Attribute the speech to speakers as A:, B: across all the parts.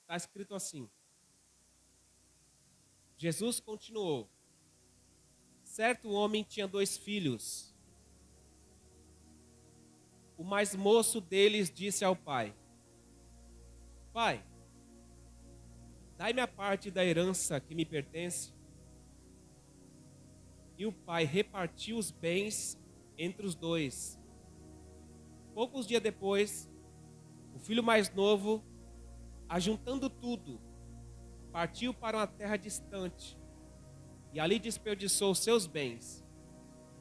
A: Está escrito assim: Jesus continuou: certo homem tinha 2 filhos. O mais moço deles disse ao pai: Pai, dai-me a parte da herança que me pertence. E o pai repartiu os bens entre os 2. Poucos dias depois, o filho mais novo, ajuntando tudo, partiu para uma terra distante e ali desperdiçou seus bens,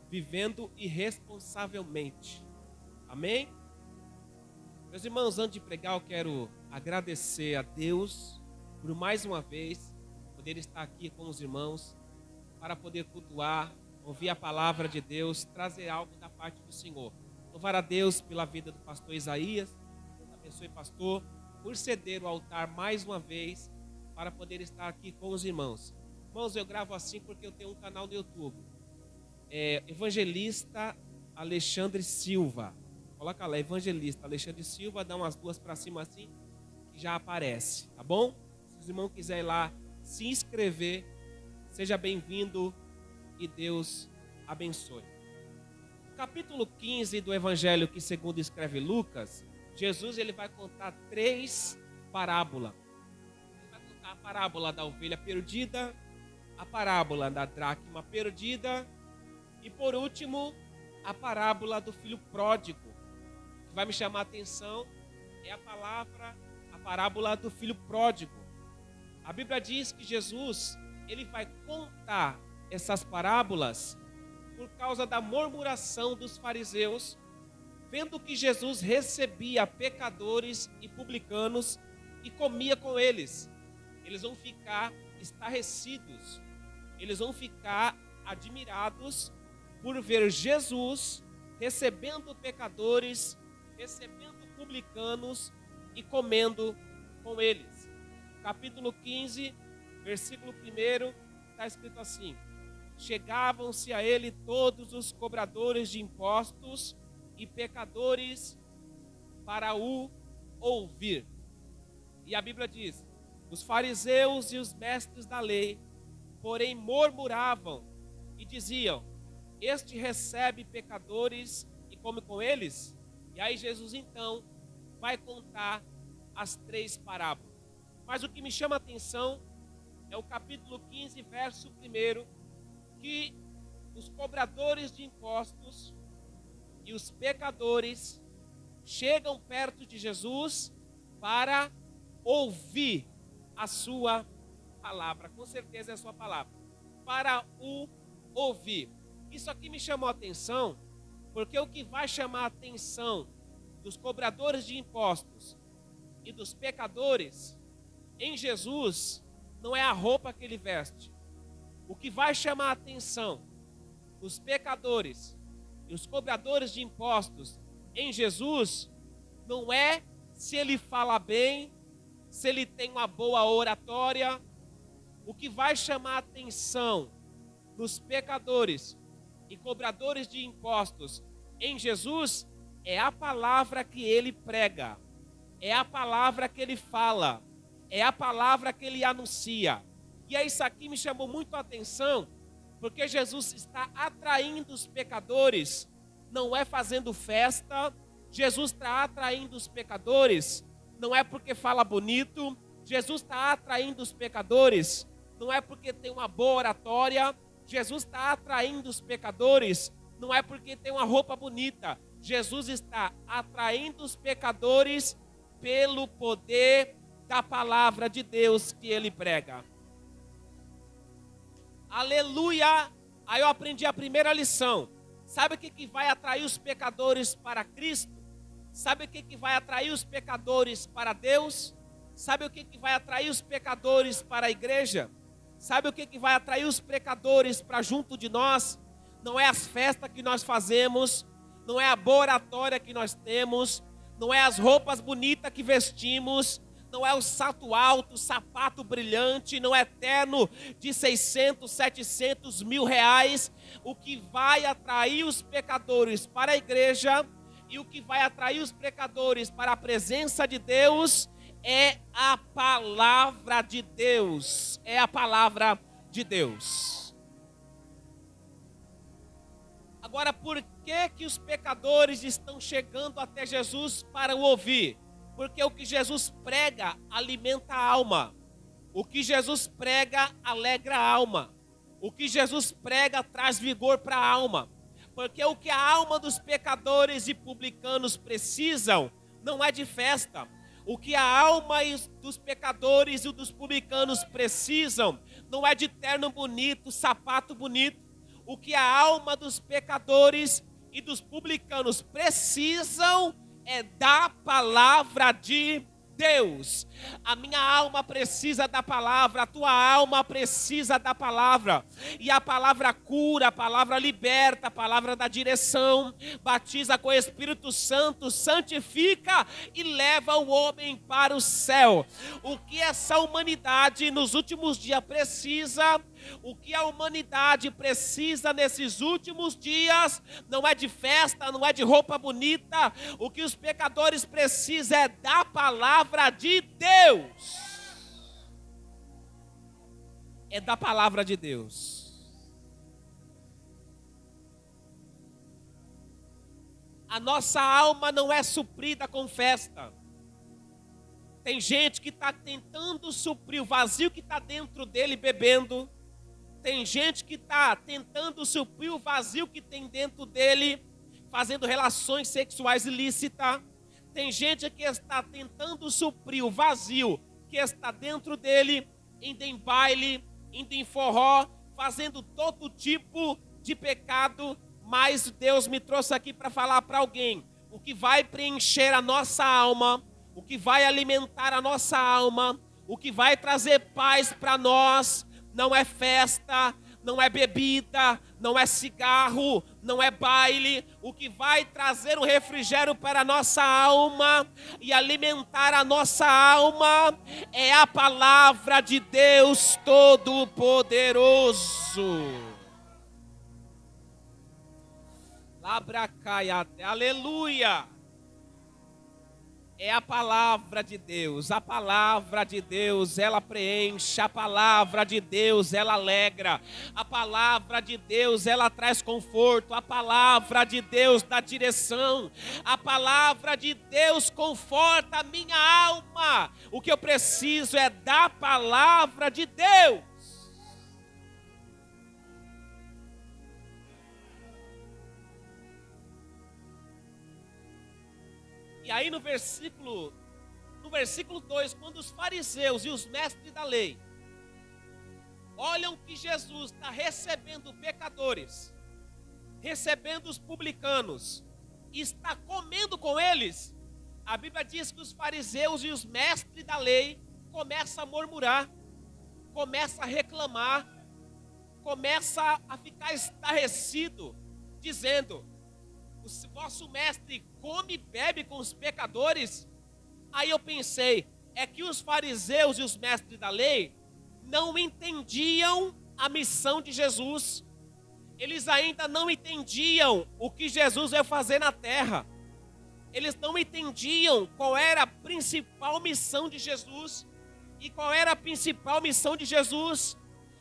A: vivendo irresponsavelmente. Amém? Meus irmãos, antes de pregar, eu quero agradecer a Deus por mais uma vez poder estar aqui com os irmãos para poder cultuar, ouvir a palavra de Deus, trazer algo da parte do Senhor. Louvar a Deus pela vida do pastor Isaías. Deus abençoe, pastor, por ceder o altar mais uma vez para poder estar aqui com os irmãos. Irmãos, eu gravo assim porque eu tenho um canal no YouTube. Evangelista Alexandre Silva. Coloca lá, Evangelista Alexandre Silva, dá umas 2 para cima assim, que já aparece, tá bom? Se os irmãos quiserem ir lá se inscrever, seja bem-vindo e Deus abençoe. Capítulo 15 do Evangelho que segundo escreve Lucas, Jesus ele vai contar 3 parábolas. Ele vai contar a parábola da ovelha perdida, a parábola da dracma perdida e por último a parábola do filho pródigo. O que vai me chamar a atenção é a parábola do filho pródigo. A Bíblia diz que Jesus ele vai contar essas parábolas por causa da murmuração dos fariseus, vendo que Jesus recebia pecadores e publicanos e comia com eles. Eles vão ficar estarrecidos, eles vão ficar admirados por ver Jesus recebendo pecadores, recebendo publicanos e comendo com eles. Capítulo 15, versículo 1, está escrito assim: chegavam-se a ele todos os cobradores de impostos e pecadores para o ouvir. E a Bíblia diz: os fariseus e os mestres da lei, porém, murmuravam e diziam: este recebe pecadores e come com eles? E aí Jesus então vai contar as 3 parábolas. Mas o que me chama a atenção é o capítulo 15, verso 1, que os cobradores de impostos e os pecadores chegam perto de Jesus para ouvir a sua palavra. Com certeza é a sua palavra. Para o ouvir. Isso aqui me chamou a atenção, porque o que vai chamar a atenção dos cobradores de impostos e dos pecadores em Jesus não é a roupa que ele veste. O que vai chamar a atenção dos pecadores e os cobradores de impostos em Jesus não é se ele fala bem, se ele tem uma boa oratória. O que vai chamar a atenção dos pecadores e cobradores de impostos em Jesus é a palavra que ele prega, é a palavra que ele fala, é a palavra que ele anuncia. E é isso aqui me chamou muito a atenção, porque Jesus está atraindo os pecadores, não é fazendo festa. Jesus está atraindo os pecadores, não é porque fala bonito. Jesus está atraindo os pecadores, não é porque tem uma boa oratória. Jesus está atraindo os pecadores, não é porque tem uma roupa bonita. Jesus está atraindo os pecadores pelo poder da palavra de Deus que ele prega. Aleluia! Aí eu aprendi a primeira lição. Sabe o que vai atrair os pecadores para Cristo? Sabe o que vai atrair os pecadores para Deus? Sabe o que vai atrair os pecadores para a igreja? Sabe o que vai atrair os pecadores para junto de nós? Não é as festas que nós fazemos, não é a boa oratória que nós temos, não é as roupas bonitas que vestimos, não é o salto alto, sapato brilhante, não é terno de 600, 700 mil reais. O que vai atrair os pecadores para a igreja e o que vai atrair os pecadores para a presença de Deus é a palavra de Deus. É a palavra de Deus. Agora, por que os pecadores estão chegando até Jesus para o ouvir? Porque o que Jesus prega alimenta a alma. O que Jesus prega alegra a alma. O que Jesus prega traz vigor para a alma. Porque o que a alma dos pecadores e publicanos precisam não é de festa. O que a alma dos pecadores e dos publicanos precisam não é de terno bonito, sapato bonito. O que a alma dos pecadores e dos publicanos precisam é da palavra de Deus. A minha alma precisa da palavra, a tua alma precisa da palavra. E a palavra cura, a palavra liberta, a palavra dá direção, batiza com o Espírito Santo, santifica e leva o homem para o céu. O que essa humanidade nos últimos dias precisa, o que a humanidade precisa nesses últimos dias, não é de festa, não é de roupa bonita. O que os pecadores precisam é da palavra de Deus. É da palavra de Deus. A nossa alma não é suprida com festa. Tem gente que está tentando suprir o vazio que está dentro dele bebendo. Tem gente que está tentando suprir o vazio que tem dentro dele fazendo relações sexuais ilícitas. Tem gente que está tentando suprir o vazio que está dentro dele, indo em baile, indo em forró, fazendo todo tipo de pecado. Mas Deus me trouxe aqui para falar para alguém: o que vai preencher a nossa alma, o que vai alimentar a nossa alma, o que vai trazer paz para nós, não é festa, não é bebida, não é cigarro, não é baile. O que vai trazer o refrigério para a nossa alma e alimentar a nossa alma é a palavra de Deus Todo-Poderoso. Labracaiate, aleluia! É a palavra de Deus. A palavra de Deus, ela preenche. A palavra de Deus, ela alegra. A palavra de Deus, ela traz conforto. A palavra de Deus dá direção. A palavra de Deus conforta a minha alma. O que eu preciso é da palavra de Deus. E aí no versículo 2, quando os fariseus e os mestres da lei olham que Jesus está recebendo pecadores, recebendo os publicanos, e está comendo com eles, a Bíblia diz que os fariseus e os mestres da lei começam a murmurar, começam a reclamar, começam a ficar estarrecido, dizendo: o vosso mestre come e bebe com os pecadores? Aí eu pensei, é que os fariseus e os mestres da lei não entendiam a missão de Jesus. Eles ainda não entendiam o que Jesus ia fazer na terra. Eles não entendiam qual era a principal missão de Jesus. E qual era a principal missão de Jesus?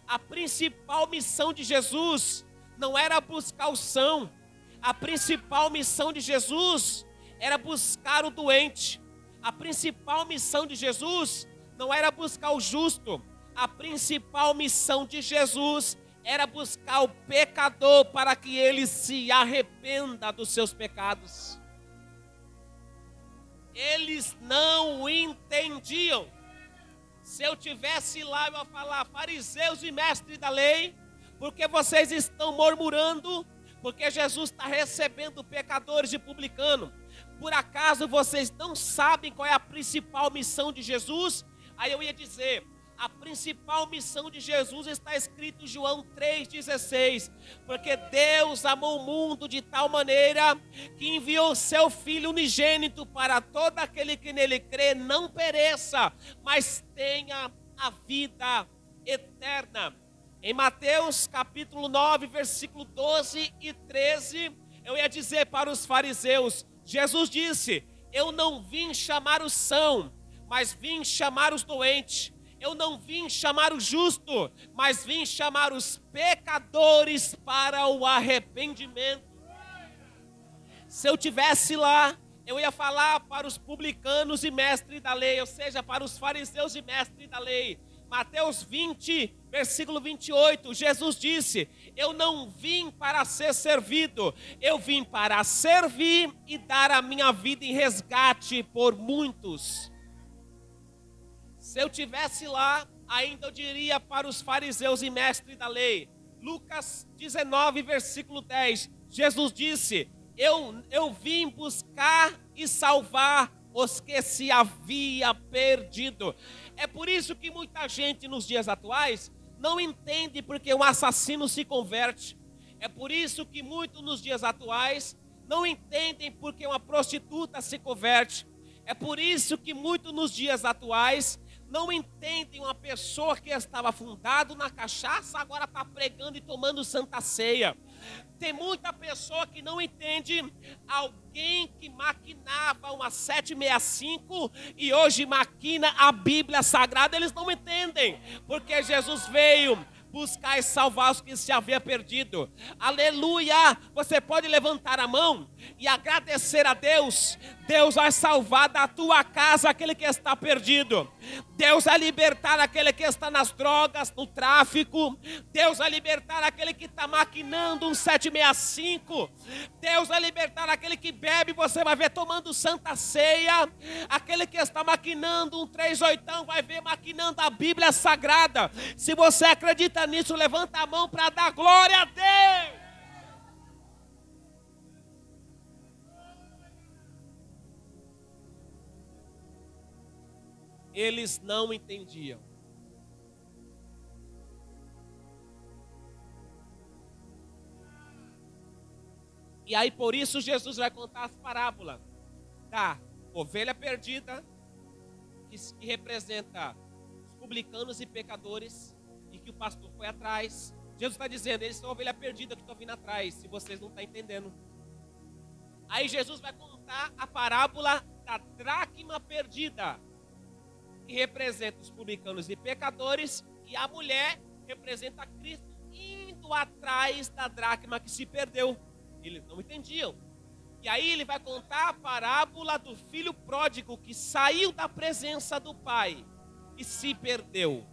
A: A principal missão de Jesus não era buscar o são. A principal missão de Jesus era buscar o doente. A principal missão de Jesus não era buscar o justo. A principal missão de Jesus era buscar o pecador para que ele se arrependa dos seus pecados. Eles não entendiam. Se eu tivesse lá, eu ia falar: fariseus e mestres da lei, porque vocês estão murmurando? Porque Jesus está recebendo pecadores e publicanos. Por acaso vocês não sabem qual é a principal missão de Jesus? Aí eu ia dizer: a principal missão de Jesus está escrito em João 3,16. Porque Deus amou o mundo de tal maneira que enviou o seu Filho unigênito para todo aquele que nele crê não pereça, mas tenha a vida eterna. Em Mateus capítulo 9, versículo 12 e 13, eu ia dizer para os fariseus: Jesus disse: eu não vim chamar os são, mas vim chamar os doentes. Eu não vim chamar o justo, mas vim chamar os pecadores para o arrependimento. Se eu tivesse lá, eu ia falar para os publicanos e mestres da lei, ou seja, para os fariseus e mestres da lei. Mateus 20, versículo 28, Jesus disse: eu não vim para ser servido, eu vim para servir e dar a minha vida em resgate por muitos. Se eu tivesse lá, ainda eu diria para os fariseus e mestres da lei. Lucas 19, versículo 10, Jesus disse: eu vim buscar e salvar os que se havia perdido. É por isso que muita gente nos dias atuais não entende porque um assassino se converte. É por isso que muitos nos dias atuais não entendem porque uma prostituta se converte. É por isso que muitos nos dias atuais não entendem uma pessoa que estava afundado na cachaça, agora está pregando e tomando santa ceia. Tem muita pessoa que não entende alguém que maquinava uma 765 e hoje maquina a Bíblia Sagrada. Eles não entendem, porque Jesus veio buscar e salvar os que se havia perdido. Aleluia! Você pode levantar a mão e agradecer a Deus. Deus vai salvar da tua casa aquele que está perdido. Deus vai libertar aquele que está nas drogas, no tráfico. Deus vai libertar aquele que está maquinando um 765. Deus vai libertar aquele que bebe, você vai ver tomando santa ceia. Aquele que está maquinando um 38 vai ver maquinando a Bíblia Sagrada. Se você acredita nisso, levanta a mão para dar glória a Deus. Eles não entendiam. E aí por isso Jesus vai contar as parábolas da ovelha perdida, que representa os publicanos e pecadores, e que o pastor foi atrás. Jesus está dizendo: eles são a ovelha perdida que estão vindo atrás, se vocês não estão entendendo. Aí Jesus vai contar a parábola da dracma perdida, que representa os publicanos e pecadores, e a mulher representa Cristo indo atrás da dracma que se perdeu. Eles não entendiam. E aí ele vai contar a parábola do filho pródigo que saiu da presença do pai e se perdeu.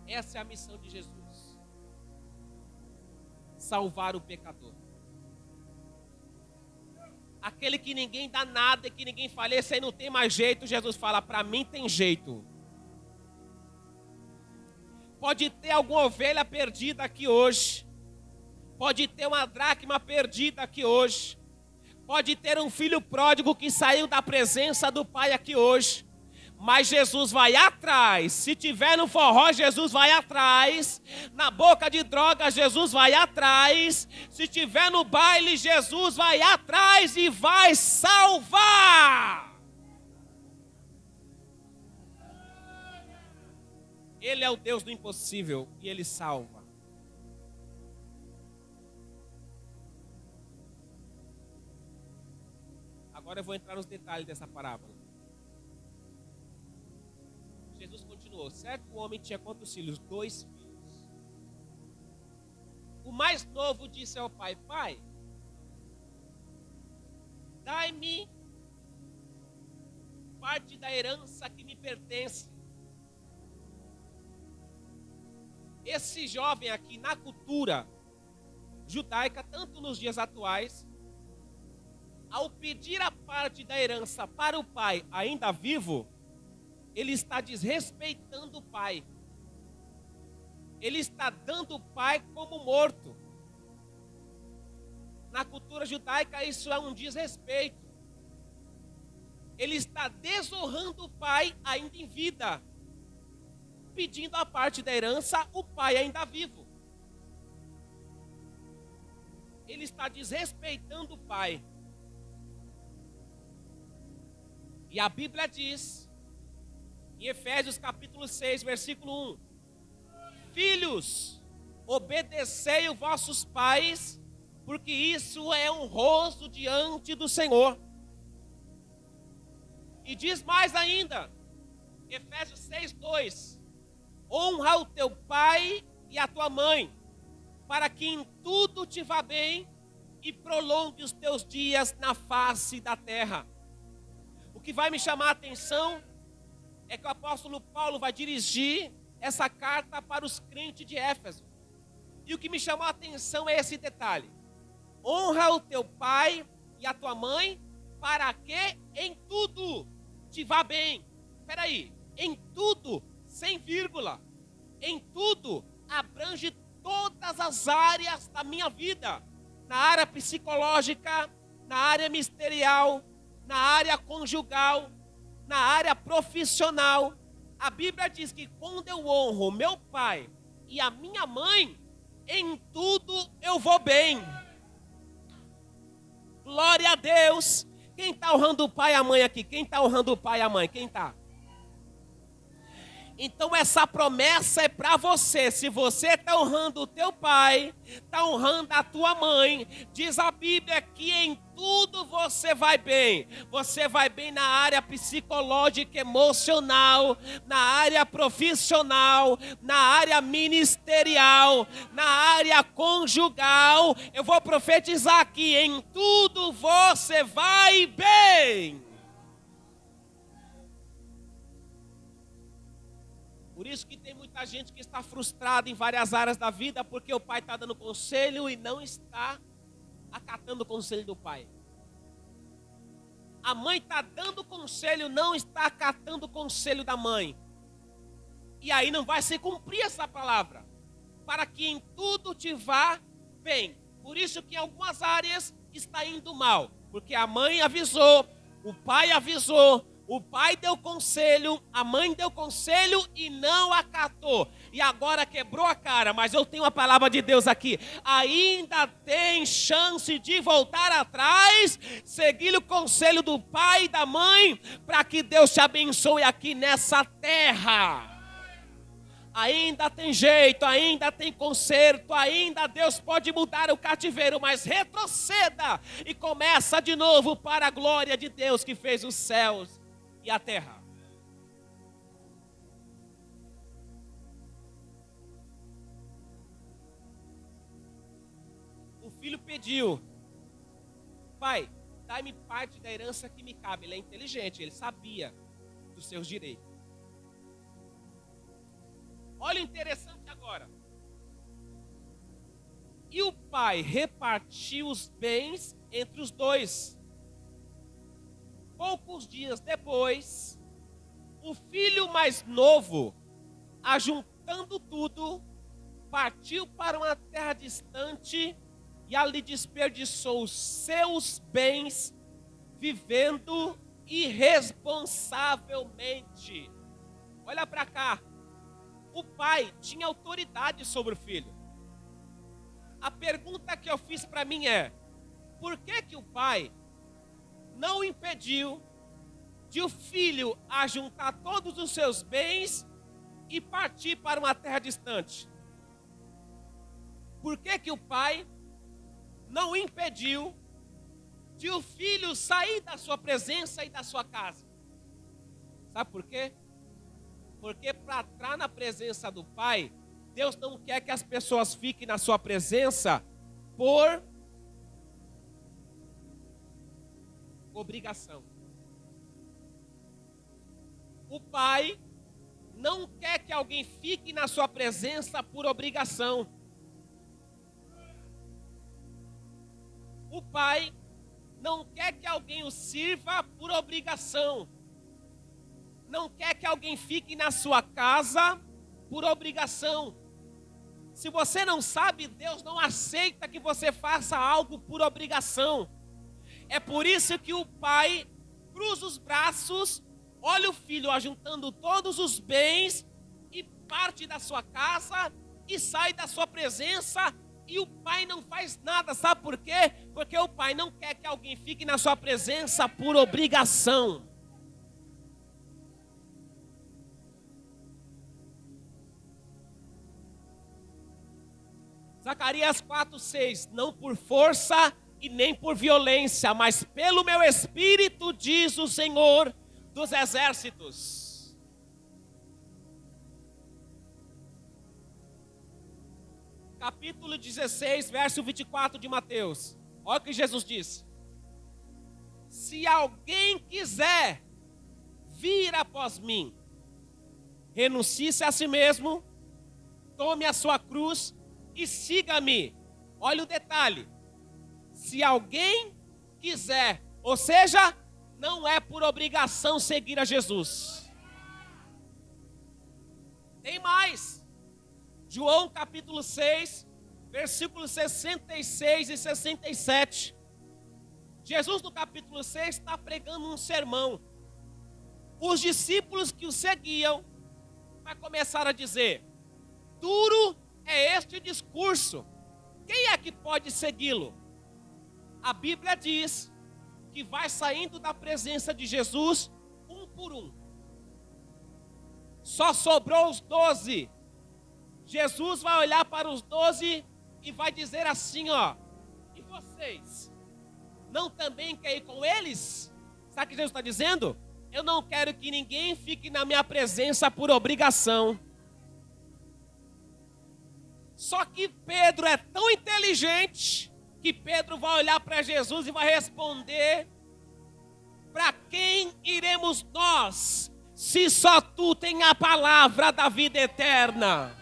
A: Essa é a missão de Jesus: salvar o pecador. Aquele que ninguém dá nada, que ninguém fala, esse aí não tem mais jeito. Jesus fala: para mim tem jeito. Pode ter alguma ovelha perdida aqui hoje. Pode ter uma dracma perdida aqui hoje. Pode ter um filho pródigo que saiu da presença do pai aqui hoje. Mas Jesus vai atrás. Se tiver no forró, Jesus vai atrás. Na boca de droga, Jesus vai atrás. Se tiver no baile, Jesus vai atrás e vai salvar. Ele é o Deus do impossível e Ele salva. Agora eu vou entrar nos detalhes dessa parábola. Jesus continuou: certo homem tinha quantos filhos? 2 filhos. O mais novo disse ao pai: pai, dai-me parte da herança que me pertence. Esse jovem aqui, na cultura judaica, tanto nos dias atuais, ao pedir a parte da herança para o pai ainda vivo, ele está desrespeitando o pai. Ele está dando o pai como morto. Na cultura judaica isso é um desrespeito. Ele está desonrando o pai ainda em vida, pedindo a parte da herança o pai ainda vivo. Ele está desrespeitando o pai. E a Bíblia diz, em Efésios capítulo 6, versículo 1: filhos, obedecei os vossos pais, porque isso é honroso diante do Senhor. E diz mais ainda, Efésios 6:2: honra o teu pai e a tua mãe, para que em tudo te vá bem e prolongue os teus dias na face da terra. O que vai me chamar a atenção é que o apóstolo Paulo vai dirigir essa carta para os crentes de Éfeso. E o que me chamou a atenção é esse detalhe: honra o teu pai e a tua mãe, para que em tudo te vá bem. Espera aí, em tudo, sem vírgula. Em tudo abrange todas as áreas da minha vida. Na área psicológica, na área ministerial, na área conjugal, na área profissional. A Bíblia diz que quando eu honro meu pai e a minha mãe, em tudo eu vou bem. Glória a Deus. Quem está honrando o pai e a mãe aqui? Quem está honrando o pai e a mãe? Quem está? Então essa promessa é para você. Se você está honrando o teu pai, está honrando a tua mãe, diz a Bíblia que em tudo você vai bem. Você vai bem na área psicológica, emocional, na área profissional, na área ministerial, na área conjugal. Eu vou profetizar aqui, em tudo você vai bem. Por isso que tem muita gente que está frustrada em várias áreas da vida, porque o pai está dando conselho e não está acatando o conselho do pai. A mãe está dando conselho, não está acatando o conselho da mãe. E aí não vai se cumprir essa palavra, para que em tudo te vá bem. Por isso que em algumas áreas está indo mal, porque a mãe avisou, o pai avisou, o pai deu conselho, a mãe deu conselho e não acatou. E agora quebrou a cara, mas eu tenho a palavra de Deus aqui. Ainda tem chance de voltar atrás, seguir o conselho do pai e da mãe, para que Deus te abençoe aqui nessa terra. Ainda tem jeito, ainda tem conserto, ainda Deus pode mudar o cativeiro, mas retroceda e começa de novo para a glória de Deus que fez os céus e a terra. O filho pediu: pai, dá-me parte da herança que me cabe. Ele é inteligente, ele sabia dos seus direitos. Olha o interessante agora. E o pai repartiu os bens entre os dois. Poucos dias depois, o filho mais novo, ajuntando tudo, partiu para uma terra distante e ali desperdiçou os seus bens, vivendo irresponsavelmente. Olha para cá. O pai tinha autoridade sobre o filho. A pergunta que eu fiz para mim é: por que o pai não impediu de o filho ajuntar todos os seus bens e partir para uma terra distante? Por que o pai não impediu de o filho sair da sua presença e da sua casa? Sabe por quê? Porque para entrar na presença do pai, Deus não quer que as pessoas fiquem na sua presença por obrigação. O pai não quer que alguém fique na sua presença por obrigação. O pai não quer que alguém o sirva por obrigação. Não quer que alguém fique na sua casa por obrigação. Se você não sabe, Deus não aceita que você faça algo por obrigação. É por isso que o pai cruza os braços, olha o filho ajuntando todos os bens e parte da sua casa e sai da sua presença, e o pai não faz nada. Sabe por quê? Porque o pai não quer que alguém fique na sua presença por obrigação. Zacarias 4:6, não por força e nem por violência, mas pelo meu espírito, diz o Senhor dos exércitos. Capítulo 16, verso 24 de Mateus. Olha o que Jesus disse. Se alguém quiser vir após mim, renuncie-se a si mesmo, tome a sua cruz e siga-me. Olha o detalhe. Se alguém quiser, ou seja, não é por obrigação seguir a Jesus. Tem mais. João capítulo 6, versículos 66 e 67. Jesus no capítulo 6 está pregando um sermão. Os discípulos que o seguiam vai começar a dizer: duro é este discurso, quem é que pode segui-lo? A Bíblia diz que vai saindo da presença de Jesus um por um. Só sobrou os 12. Jesus vai olhar para os 12 e vai dizer assim, ó: e vocês? Não também querem ir com eles? Sabe o que Jesus está dizendo? Eu não quero que ninguém fique na minha presença por obrigação. Só que Pedro é tão inteligente que Pedro vai olhar para Jesus e vai responder: para quem iremos nós, se só tu tem a palavra da vida eterna?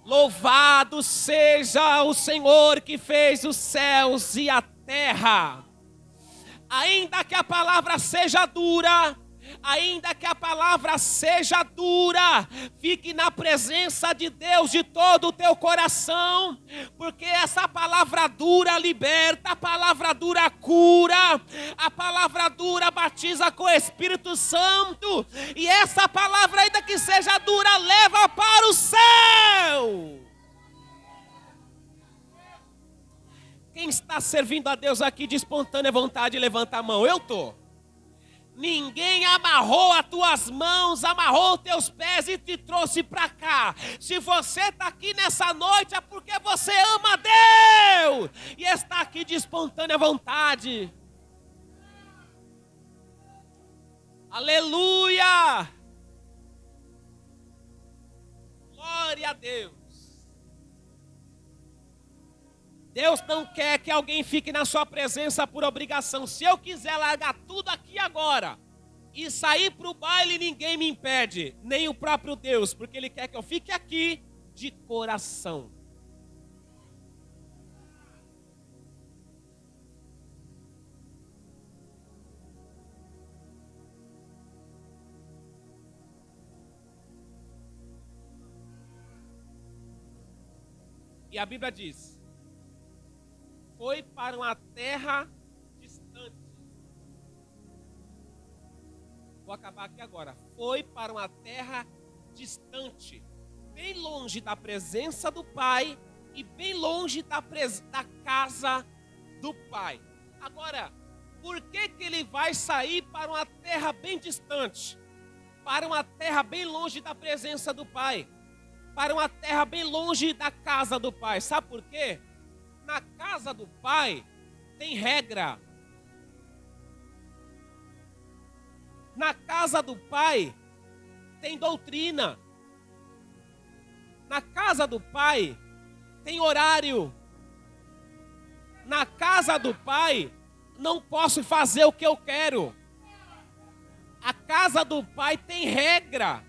A: Louvado seja o Senhor que fez os céus e a terra. Ainda que a palavra seja dura, ainda que a palavra seja dura, fique na presença de Deus de todo o teu coração, porque essa palavra dura liberta, a palavra dura cura, a palavra dura batiza com o Espírito Santo, e essa palavra, ainda que seja dura, leva para o céu. Quem está servindo a Deus aqui de espontânea vontade, levanta a mão. Eu estou. Ninguém amarrou as tuas mãos, amarrou os teus pés e te trouxe para cá. Se você está aqui nessa noite é porque você ama a Deus e está aqui de espontânea vontade. Aleluia! Glória a Deus. Deus não quer que alguém fique na sua presença por obrigação. Se eu quiser largar tudo aqui agora e sair para o baile, ninguém me impede, nem o próprio Deus, porque Ele quer que eu fique aqui de coração. E a Bíblia diz: foi para uma terra distante. Vou acabar aqui agora. Foi para uma terra distante, bem longe da presença do Pai e bem longe da casa do Pai. Agora, por que ele vai sair para uma terra bem distante? Para uma terra bem longe da presença do Pai? Para uma terra bem longe da casa do Pai? Sabe por quê? Na casa do Pai tem regra. Na casa do Pai tem doutrina. Na casa do Pai tem horário. Na casa do Pai não posso fazer o que eu quero. A casa do Pai tem regra.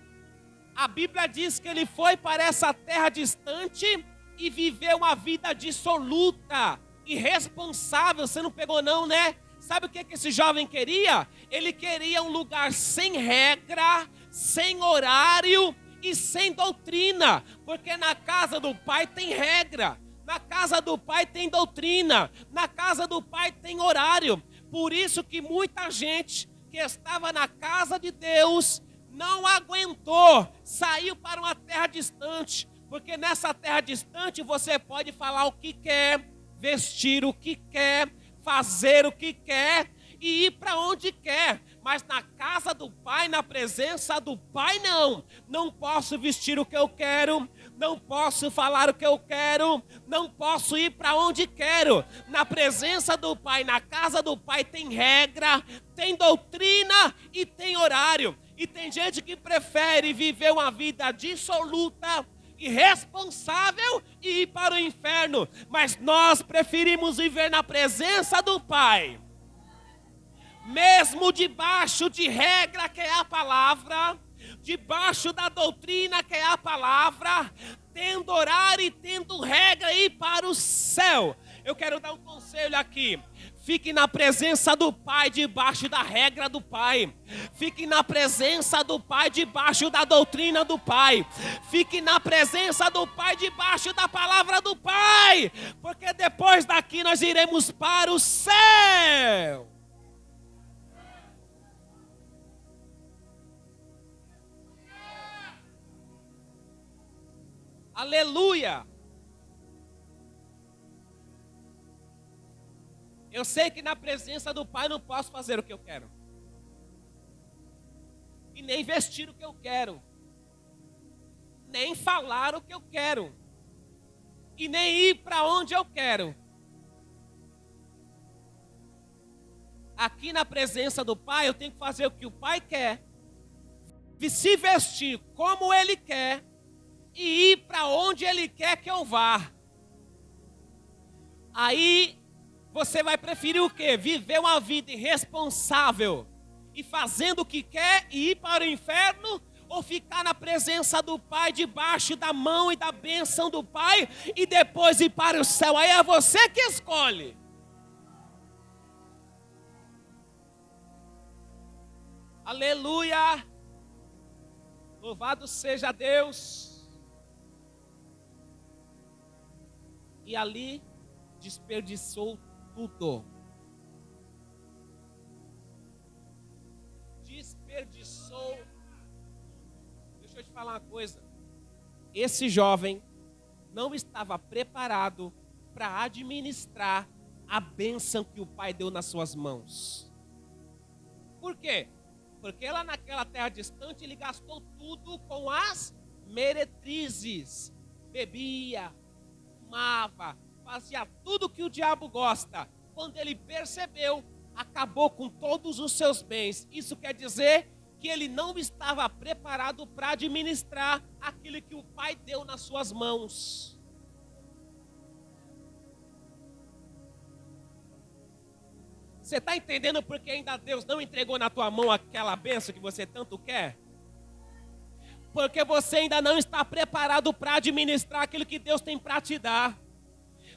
A: A Bíblia diz que ele foi para essa terra distante e viveu uma vida dissoluta, irresponsável. Você não pegou não, né? Sabe o que esse jovem queria? Ele queria um lugar sem regra, sem horário e sem doutrina. Porque na casa do Pai tem regra, na casa do Pai tem doutrina, na casa do Pai tem horário. Por isso que muita gente que estava na casa de Deus não aguentou, saiu para uma terra distante. Porque nessa terra distante você pode falar o que quer, vestir o que quer, fazer o que quer e ir para onde quer. Mas na casa casa do Pai, na presença do Pai, não. Não posso vestir o que eu quero, não posso falar o que eu quero, não posso ir para onde quero. Na presença do Pai, na casa do Pai, tem regra, tem doutrina e tem horário. E tem gente que prefere viver uma vida dissoluta, irresponsável e ir para o inferno. Mas nós preferimos viver na presença do Pai. Mesmo debaixo de regra que é a palavra, debaixo da doutrina que é a palavra, tendo horário e tendo regra ir para o céu. Eu quero dar um conselho aqui. Fique na presença do Pai, debaixo da regra do Pai. Fique na presença do Pai, debaixo da doutrina do Pai. Fique na presença do Pai, debaixo da palavra do Pai. Porque depois daqui nós iremos para o céu. Aleluia! Eu sei que na presença do Pai não posso fazer o que eu quero. E nem vestir o que eu quero. Nem falar o que eu quero. E nem ir para onde eu quero. Aqui na presença do Pai eu tenho que fazer o que o Pai quer. Se vestir como Ele quer. E ir para onde Ele quer que eu vá. Aí você vai preferir o quê? Viver uma vida irresponsável e fazendo o que quer e ir para o inferno? Ou ficar na presença do Pai, debaixo da mão e da bênção do Pai e depois ir para o céu? Aí é você que escolhe. Aleluia! Louvado seja Deus! E ali desperdiçou tudo. Desperdiçou. Deixa eu te falar uma coisa. Esse jovem não estava preparado para administrar a bênção que o Pai deu nas suas mãos. Por quê? Porque lá naquela terra distante ele gastou tudo com as meretrizes. Bebia, fumava, fazia tudo que o diabo gosta. Quando ele percebeu, acabou com todos os seus bens. Isso quer dizer que ele não estava preparado para administrar aquilo que o Pai deu nas suas mãos. Você está entendendo porque ainda Deus não entregou na tua mão aquela bênção que você tanto quer? Porque você ainda não está preparado para administrar aquilo que Deus tem para te dar.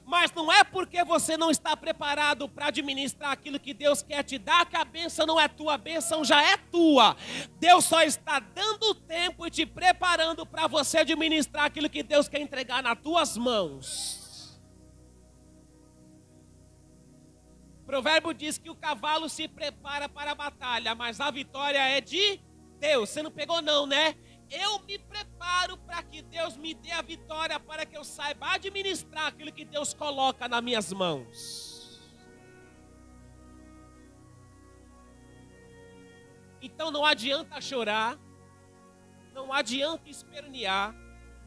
A: Mas não é porque você não está preparado para administrar aquilo que Deus quer te dar que a bênção não é tua, a bênção já é tua. Deus só está dando tempo e te preparando para você administrar aquilo que Deus quer entregar nas tuas mãos. O provérbio diz que o cavalo se prepara para a batalha, mas a vitória é de Deus. Você não pegou não, né? Eu me preparo para que Deus me dê a vitória, para que eu saiba administrar aquilo que Deus coloca nas minhas mãos. Então não adianta chorar, não adianta espernear.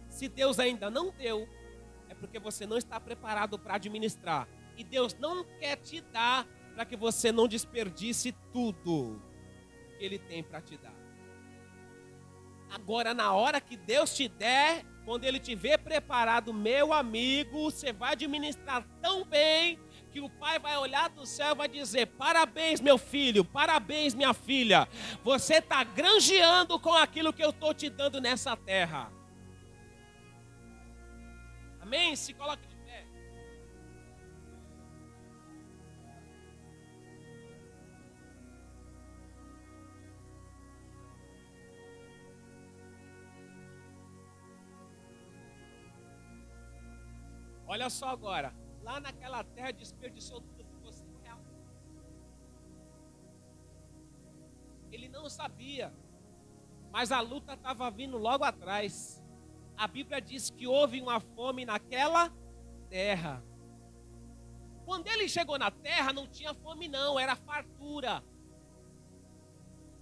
A: Se Deus ainda não deu, é porque você não está preparado para administrar. E Deus não quer te dar para que você não desperdice tudo que Ele tem para te dar. Agora, na hora que Deus te der, quando Ele te ver preparado, meu amigo, você vai administrar tão bem que o Pai vai olhar do céu e vai dizer: parabéns, meu filho, parabéns, minha filha. Você está granjeando com aquilo que eu estou te dando nessa terra. Amém? Se coloque de pé. Olha só agora, lá naquela terra desperdiçou tudo que você real. Ele não sabia, mas a luta estava vindo logo atrás. A Bíblia diz que houve uma fome naquela terra. Quando ele chegou na terra, não tinha fome não, era fartura.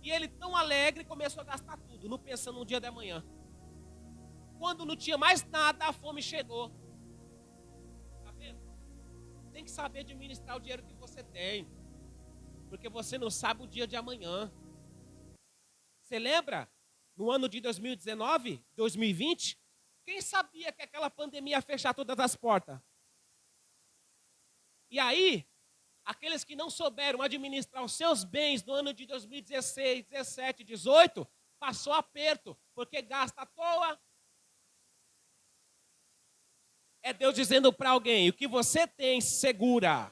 A: E ele, tão alegre, começou a gastar tudo, não pensando no dia de amanhã. Quando não tinha mais nada, a fome chegou. Tá vendo? Tem que saber administrar o dinheiro que você tem. Porque você não sabe o dia de amanhã. Você lembra? No ano de 2019, 2020, quem sabia que aquela pandemia ia fechar todas as portas? E aí, aqueles que não souberam administrar os seus bens no ano de 2016, 17, 18, passou aperto, porque gasta à toa. É Deus dizendo para alguém, o que você tem, segura.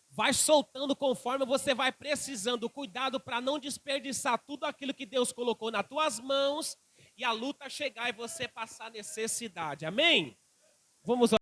A: Vai soltando conforme você vai precisando. Cuidado para não desperdiçar tudo aquilo que Deus colocou nas tuas mãos e a luta chegar e você passar necessidade. Amém? Vamos